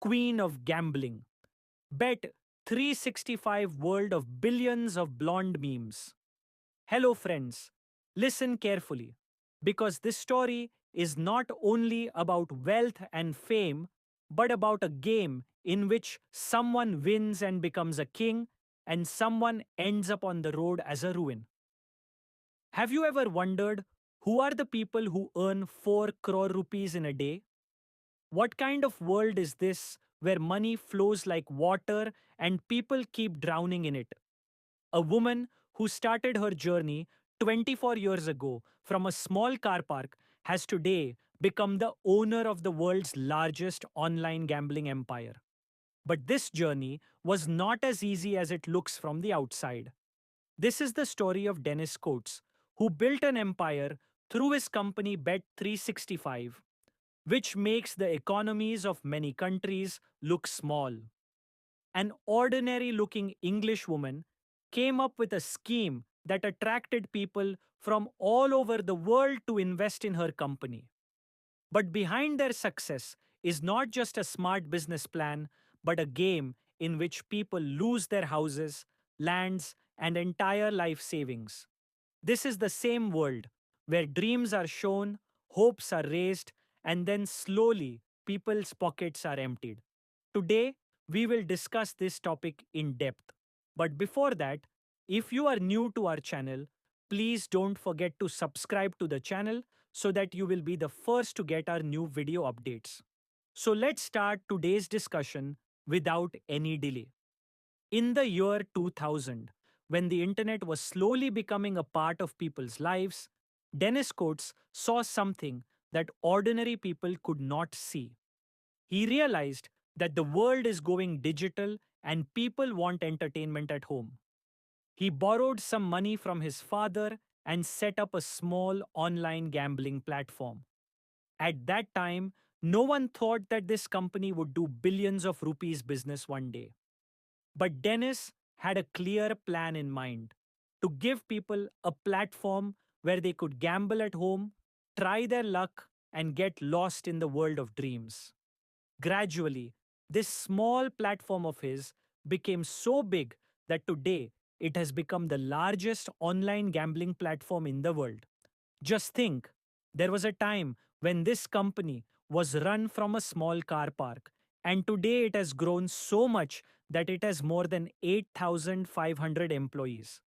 queen of gambling. Bet365 world of billions of blonde memes. Hello, friends. Listen carefully, because this story is not only about wealth and fame, but about a game in which someone wins and becomes a king, and someone ends up on the road as a ruin. Have you ever wondered who are the people who earn 4 crore rupees in a day? What kind of world is this where money flows like water and people keep drowning in it? A woman who started her journey 24 years ago from a small car park has today become the owner of the world's largest online gambling empire. But this journey was not as easy as it looks from the outside. This is the story of Dennis Coates, who built an empire through his company Bet365, which makes the economies of many countries look small. An ordinary looking English woman came up with a scheme that attracted people from all over the world to invest in her company. But behind their success is not just a smart business plan, but a game in which people lose their houses, lands, and entire life savings. This is the same world where dreams are shown, hopes are raised, and then slowly people's pockets are emptied. Today, we will discuss this topic in depth. But before that, if you are new to our channel, please don't forget to subscribe to the channel so that you will be the first to get our new video updates. So let's start today's discussion without any delay. In the year 2000, when the internet was slowly becoming a part of people's lives, Dennis Coates saw something that ordinary people could not see. He realized that the world is going digital and people want entertainment at home. He borrowed some money from his father and set up a small online gambling platform. At that time, no one thought that this company would do billions of rupees business one day. But Dennis had a clear plan in mind to give people a platform where they could gamble at home, try their luck, and get lost in the world of dreams. Gradually, this small platform of his became so big that today it has become the largest online gambling platform in the world. Just think, there was a time when this company was run from a small car park, and today it has grown so much that it has more than 8,500 employees.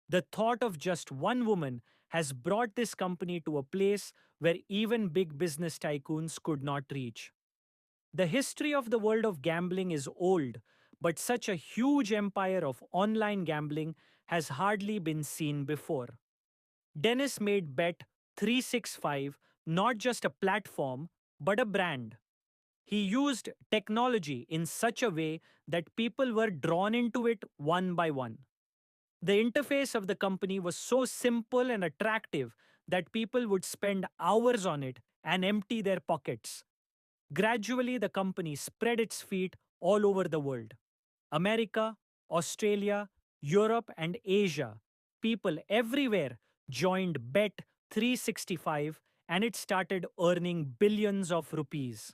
The thought of just one woman has brought this company to a place where even big business tycoons could not reach. The history of the world of gambling is old, but such a huge empire of online gambling has hardly been seen before. Dennis made Bet365 not just a platform, but a brand. He used technology in such a way that people were drawn into it one by one. The interface of the company was so simple and attractive that people would spend hours on it and empty their pockets. Gradually, the company spread its feet all over the world. America, Australia, Europe, and Asia. People everywhere joined Bet365 and it started earning billions of rupees.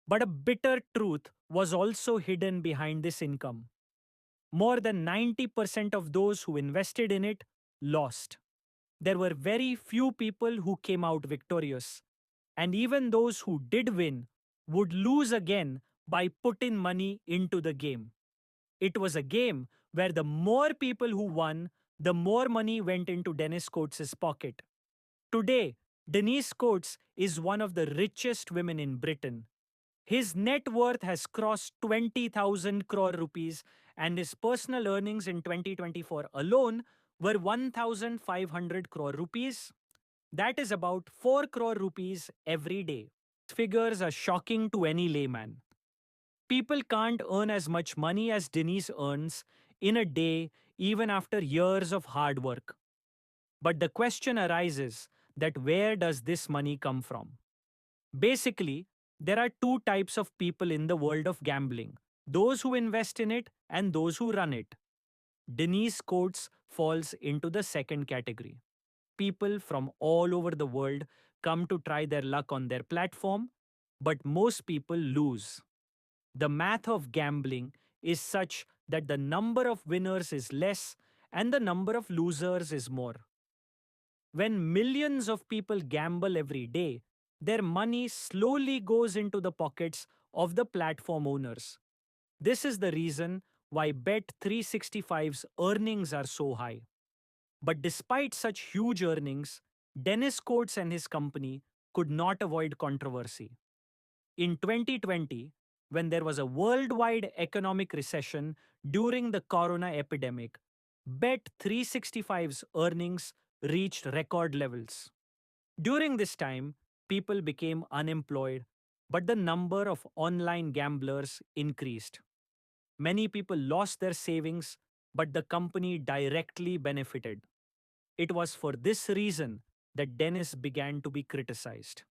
But a bitter truth was also hidden behind this income. More than 90% of those who invested in it lost. There were very few people who came out victorious. And even those who did win would lose again by putting money into the game. It was a game where the more people who won, the more money went into Dennis Coates' pocket. Today, Denise Coates is one of the richest women in Britain. His net worth has crossed 20,000 crore rupees and his personal earnings in 2024 alone were 1,500 crore rupees. That is about 4 crore rupees every day. Figures are shocking to any layman. People can't earn as much money as Denise earns in a day even after years of hard work. But the question arises that where does this money come from? Basically, there are two types of people in the world of gambling: those who invest in it and those who run it. Denise Coates falls into the second category. People from all over the world come to try their luck on their platform, but most people lose. The math of gambling is such that the number of winners is less and the number of losers is more. When millions of people gamble every day, their money slowly goes into the pockets of the platform owners. This is the reason why Bet365's earnings are so high. But despite such huge earnings, Dennis Coates and his company could not avoid controversy. In 2020, when there was a worldwide economic recession during the corona epidemic, Bet365's earnings reached record levels. During this time, people became unemployed, but the number of online gamblers increased. Many people lost their savings, but the company directly benefited. It was for this reason that Dennis began to be criticized.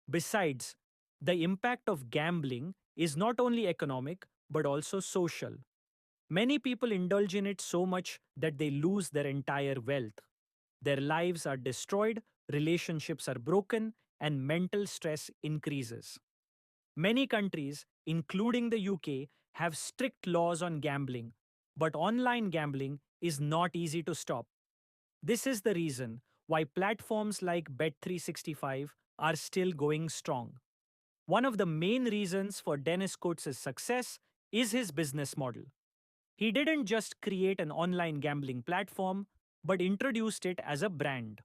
Besides, the impact of gambling is not only economic but also social. Many people indulge in it so much that they lose their entire wealth. Their lives are destroyed, relationships are broken, and mental stress increases. Many countries, including the UK, have strict laws on gambling, but online gambling is not easy to stop. This is the reason why platforms like Bet365 are still going strong. One of the main reasons for Dennis Coates' success is his business model. He didn't just create an online gambling platform, but introduced it as a brand.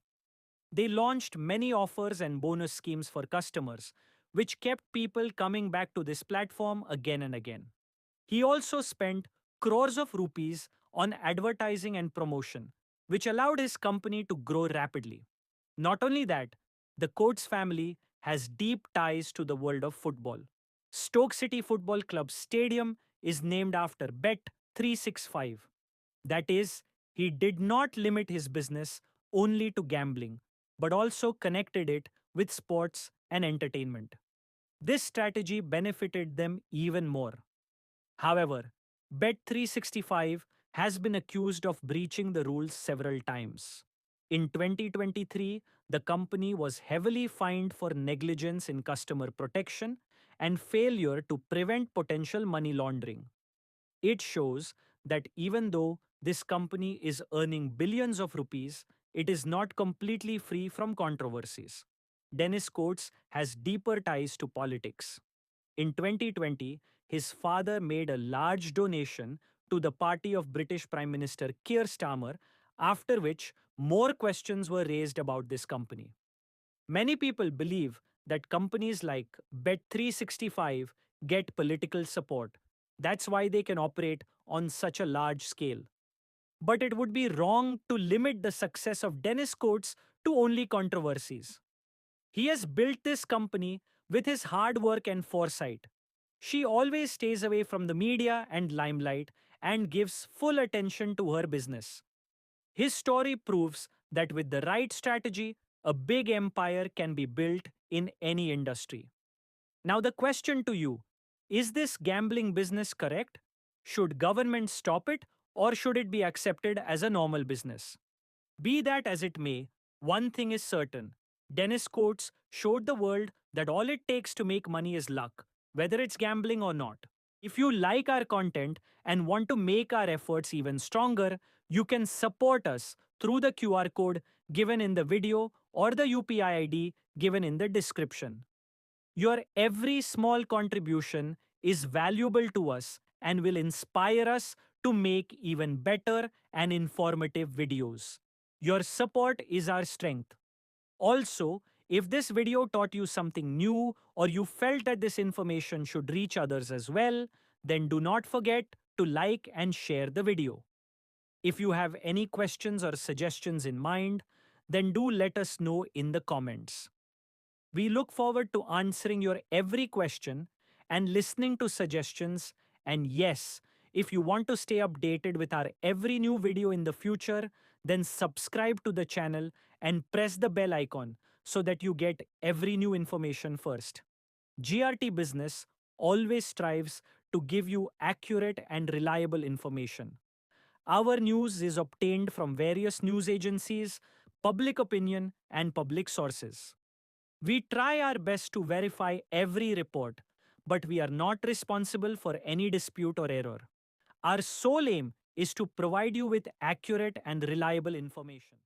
They launched many offers and bonus schemes for customers, which kept people coming back to this platform again and again. He also spent crores of rupees on advertising and promotion, which allowed his company to grow rapidly. Not only that, the Coates family has deep ties to the world of football. Stoke City Football Club Stadium is named after Bet365. That is, he did not limit his business only to gambling, but also connected it with sports and entertainment. This strategy benefited them even more. However, Bet365 has been accused of breaching the rules several times. In 2023, the company was heavily fined for negligence in customer protection and failure to prevent potential money laundering. It shows that even though this company is earning billions of rupees, it is not completely free from controversies. Dennis Coates has deeper ties to politics. In 2020, his father made a large donation to the party of British Prime Minister Keir Starmer, after which more questions were raised about this company. Many people believe that companies like Bet365 get political support. That's why they can operate on such a large scale. But it would be wrong to limit the success of Dennis Coates to only controversies. He has built this company with his hard work and foresight. She always stays away from the media and limelight and gives full attention to her business. His story proves that with the right strategy, a big empire can be built in any industry. Now, the question to you, is this gambling business correct? Should government stop it, or should it be accepted as a normal business? Be that as it may, one thing is certain: Dennis Coates showed the world that all it takes to make money is luck, whether it's gambling or not. If you like our content and want to make our efforts even stronger, you can support us through the QR code given in the video or the UPI ID given in the description. Your every small contribution is valuable to us and will inspire us to make even better and informative videos. Your support is our strength. Also, if this video taught you something new or you felt that this information should reach others as well, then do not forget to like and share the video. If you have any questions or suggestions in mind, then do let us know in the comments. We look forward to answering your every question and listening to suggestions. And yes, if you want to stay updated with our every new video in the future, then subscribe to the channel and press the bell icon so that you get every new information first. GRT Business always strives to give you accurate and reliable information. Our news is obtained from various news agencies, public opinion, and public sources. We try our best to verify every report, but we are not responsible for any dispute or error. Our sole aim is to provide you with accurate and reliable information.